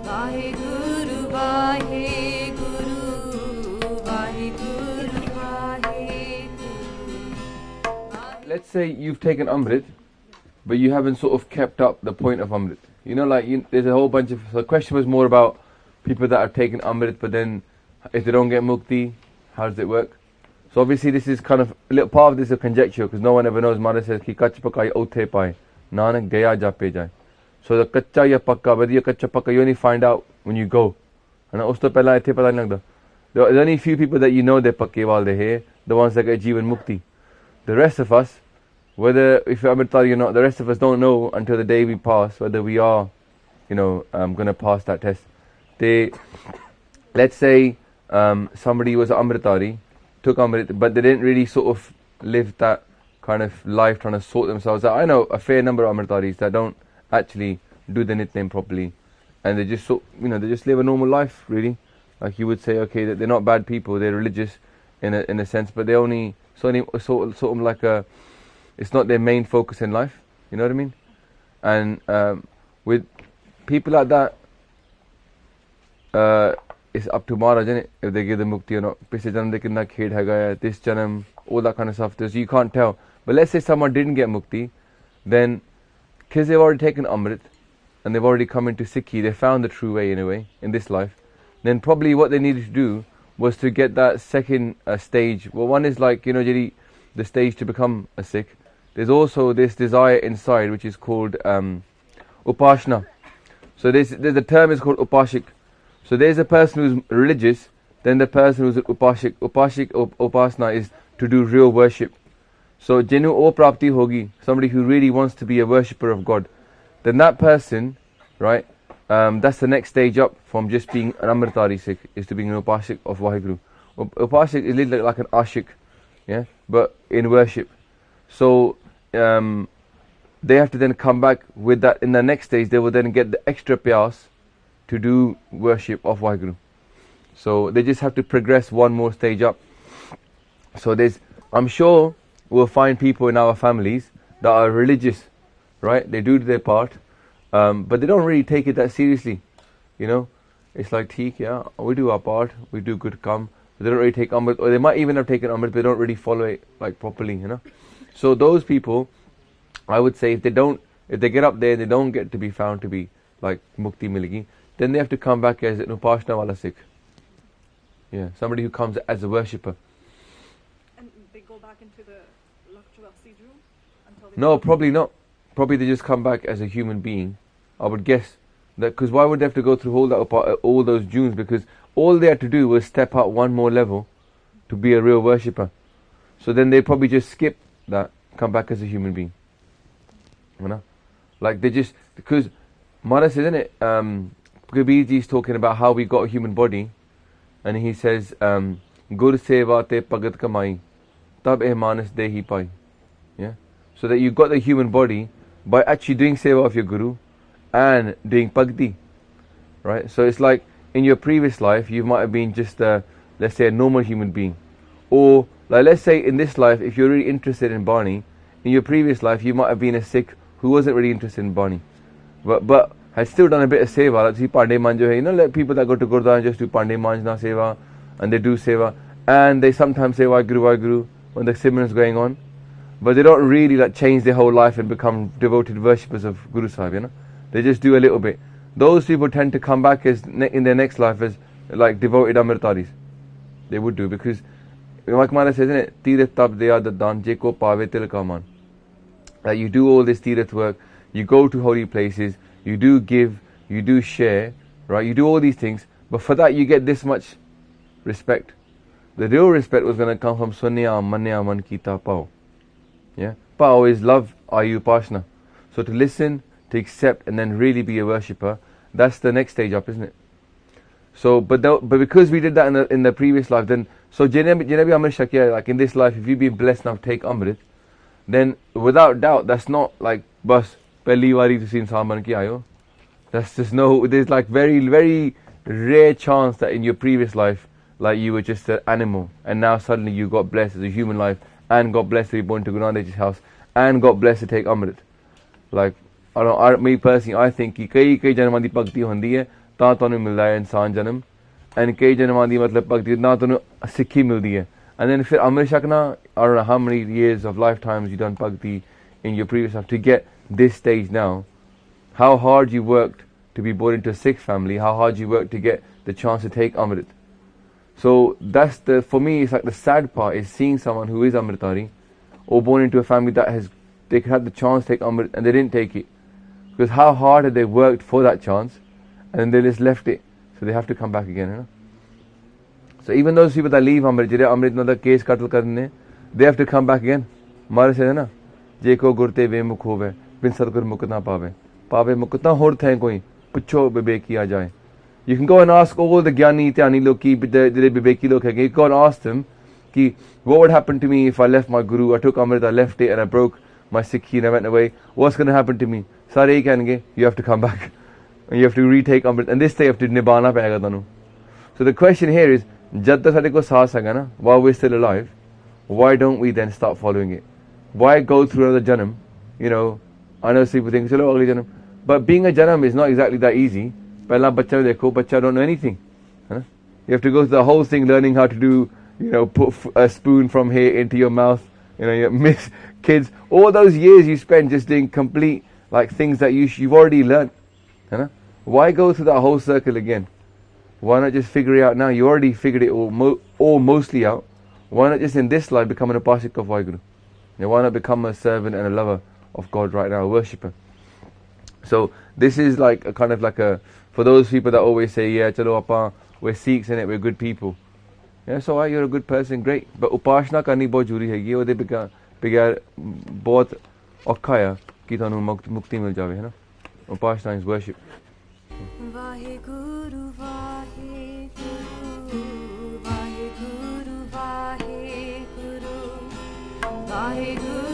Vaheguru, Vaheguru, Vaheguru, Vaheguru. Let's say you've taken Amrit, but you haven't sort of kept up the point of Amrit. You know, like there's a whole bunch of. So the question was more about people that have taken Amrit, but then if they don't get mukti, how does it work? So obviously this is kind of a little part of this is a conjecture because no one ever knows. Mara says ki kach pakai othe pae, nanak gaya ja pe jaye. So the kacha ya pakka, whether you kacha pakka, you only find out when you go. And usto pehla ithe pata nahi lagda. There's only a few people that you know they're pakke wal de hai, the ones that get Jeevan Mukti. The rest of us, whether if you're Amritdhari or not, the rest of us don't know until the day we pass whether we are, going to pass that test. Let's say somebody was Amritdhari, took Amrit, but they didn't really sort of live that kind of life trying to sort themselves out. I know a fair number of Amritdharis that don't actually do the nitnem properly, and they just they just live a normal life really. Like you would say, okay, that they're not bad people, they're religious in a sense, but they only sort of like it's not their main focus in life. You know what I mean? And with people like that, it's up to Maharaj, isn't it? If they give the mukti or not. Pische janam de kitna khed hai gaya, this janam, all that kind of stuff. So you can't tell. But let's say someone didn't get mukti, then because they've already taken Amrit and they've already come into Sikhi, they found the true way in a way in this life. Then probably what they needed to do was to get that second stage. Well, one is like the stage to become a Sikh. There's also this desire inside which is called upashna. So there's a term is called upashik. So there's a person who's religious, then the person who's upashik. Upasna is to do real worship. So jenu o prapti hogi, somebody who really wants to be a worshipper of God, then that person, right, that's the next stage up from just being an Amritdhari Sikh, is to being an upashik of Vaheguru. Upashik is literally like an ashik, yeah, but in worship. So they have to then come back with that. In the next stage, they will then get the extra pyas to do worship of Vaheguru. So they just have to progress one more stage up. So I'm sure we'll find people in our families that are religious, right? They do their part, but they don't really take it that seriously. It's like theek, yeah, we do our part, we do good come, but they don't really take Amrit, or they might even have taken Amrit, but they don't really follow it like properly, So those people, I would say, if they get up there and they don't get to be found to be like Mukti Miligi, then they have to come back as an Upashna wala Sikh. Yeah, somebody who comes as a worshipper. And they go back into the Lakshvasi room until they... No, probably not. Probably they just come back as a human being. I would guess that, because why would they have to go through all those dunes? Because all they had to do was step up one more level to be a real worshipper. So then they probably just skip that, come back as a human being. Like they just, because Maharaj says, isn't it? Kabir ji is talking about how we got a human body, and he says, Gur seva te pagat kamai, tab eh manas dehi pai. Yeah? So that you got the human body by actually doing seva of your guru and doing pagdi. Right? So it's like in your previous life, you might have been just let's say a normal human being. Or like let's say in this life, if you're really interested in Bani, in your previous life you might have been a Sikh who wasn't really interested in Bani, but had still done a bit of seva. Like see Pandey Manjo hai, like people that go to Gurdwara just do Pandey Manjna seva, and they do seva, and they sometimes say Vaheguru when the Simran is going on, but they don't really like change their whole life and become devoted worshippers of Guru Sahib. They just do a little bit. Those people tend to come back as in their next life as like devoted Amritdharis. They would do, because like Maharaj says, isn't it? Tirath tab deya dadan jeko pave til kaman. That you do all this tirath work, you go to holy places, you do give, you do share, right? You do all these things, but for that you get this much respect. The real respect was going to come from Sunya Manya Man Kita Pao. Yeah? Pao is love, Ayu Pashna. So to listen, to accept, and then really be a worshipper, that's the next stage up, isn't it? So, but because we did that in the previous life, then, so Jinebi Amrit Shakya, like in this life, if you've been blessed enough to take Amrit, then without doubt, that's not like, bas, pehli wari tusi insaan ban ke aayo. That's just there's like very, very rare chance that in your previous life, like you were just an animal, and now suddenly you got blessed as a human life, and got blessed to be born to Guru Nanak Devji's house, and got blessed to take Amrit. Like, me personally, I think ki kai janman di bhakti hondi hai, ਤਾਂ ਤੁਹਾਨੂੰ ਮਿਲਦਾ ਹੈ ਇਨਸਾਨ ਜਨਮ and ਕਈ ਜਨਮਾਂ ਦੀ ਮਤਲਬ ਭਗਤੀ ਨਾਲ ਤੁਹਾਨੂੰ ਸਿੱਖੀ ਮਿਲਦੀ ਹੈ ਐਂਡ ਦੈਨ ਫਿਰ ਅੰਮ੍ਰਿਤ ਛਕਣਾ I don't know how many years of lifetimes you done bhakti in your previous life to get this stage now, how hard you worked to be born into a Sikh family, how hard you worked to get the chance to take Amrit. So that's for me, it's like the sad part is seeing someone who is Amritdhari or born into a family that they had the chance to take Amrit and they didn't take it. Because how hard had they worked for that chance and then they just left it. So they have to come back again, you know. So even those people that leave Amrit, jire Amrit मतलब case qatl karne, they have to come back again. Maharaj says na, je ko gurte bemukh hove, bin sadgur mukut na paave. Paave mukut na hort hai koi, pucho bebeki aa jaye. You can go and ask all the Gyani, Tyani Loki, the Bibeki Loki, you go and ask them, ki, what would happen to me if I left my Guru, I took Amrit, I left it and I broke my Sikhi and I went away, what's going to happen to me? Sare kahenge, you have to come back. And you have to retake Amrit, and this day you have to nibana payega tanu. So the question here is, jad tak sade ko saas hai na, while we're still alive, why don't we then start following it? Why go through another Janam? You know, I know people think, chalo agli Janam. But being a Janam is not exactly that easy. Pehla bachcha dekho, bachcha don't know anything. You have to go through the whole thing learning how to do, you know, put a spoon from here into your mouth. You know, you miss kids. All those years you spend just doing complete, like things that you've already learned. Why go through that whole circle again? Why not just figure it out now? You already figured it all mostly out. Why not just in this life become an Upasik of Vaheguru? Why not become a servant and a lover of God right now, a worshipper? So this is like a kind of like a, for those people that always say, yeah, chalo appa, we're Sikhs in it, we're good people. Yeah, so you're a good person, great. But upashna karni bahut juri hai. Ye ode bigar bahut aukha hai ki tanu mukti mil jave, hai na. Upashna is worship. Vaheguru, Vaheguru, Vaheguru, Vaheguru, Vaheguru.